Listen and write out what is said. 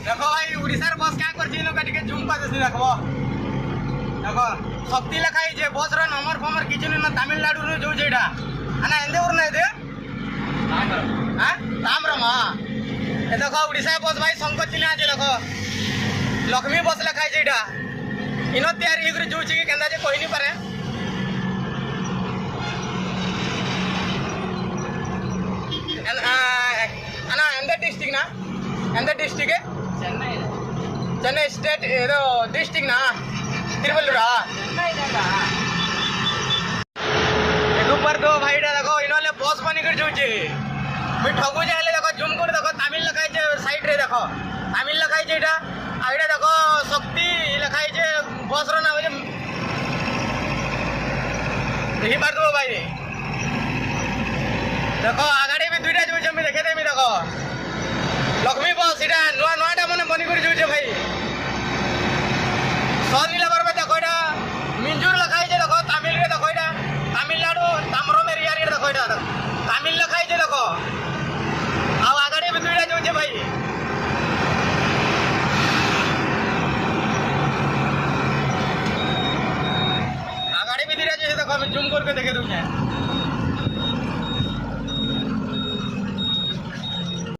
देख भाई उड़ीसार बस क्या कर जूम कर देखो देख शक्ति लिखाई जे बस नंबर फमर किसी ना तमिलनाडु जो जेटा अना एंदे ऊर ना इदे ताम्रम ए देख उड़ीसा बस भाई शंकर चिन्ह आज देख लक्ष्मी बस लिखाई जेटा इन तैयारी होकर जो कि केंदा जे कहि नहीं पारे अना एंदे डिस्ट्रिक्ट ना एंदे डिस्ट्रिक्ट चेन्नई स्टेट एदो डिस्ट्रिक्ट ना तिरुवल्लूरा पर दो भाई देखो इन्होंने बस बनी कर जोचे मैं ठगु जाए देखो जूम कर देखो तमिल लिखाई छे साइड रे देखो तमिल लिखाई छे एटा आइडा देखो शक्ति लिखाई छे बस रो नाम छे देखि पार दो भाई देखो आगाड़ी भी दुईटा जोचे मैं देखे देमी देखो लक्ष्मी बस एटा नुआ नुआटा माने बनी कर जोचे भाई सोनीला बरबे देखो एटा मिंजूर लिखाई छे देखो तमिल रे देखो एटा तमिलनाडु ताम्रम एरिया रे देखो एटा तमिल लिखाई छे देखो आ आगाड़ी भी दुईटा जोचे भाई आगाड़ी भी दुईटा जोचे देखो मैं जूम करके देखे दूं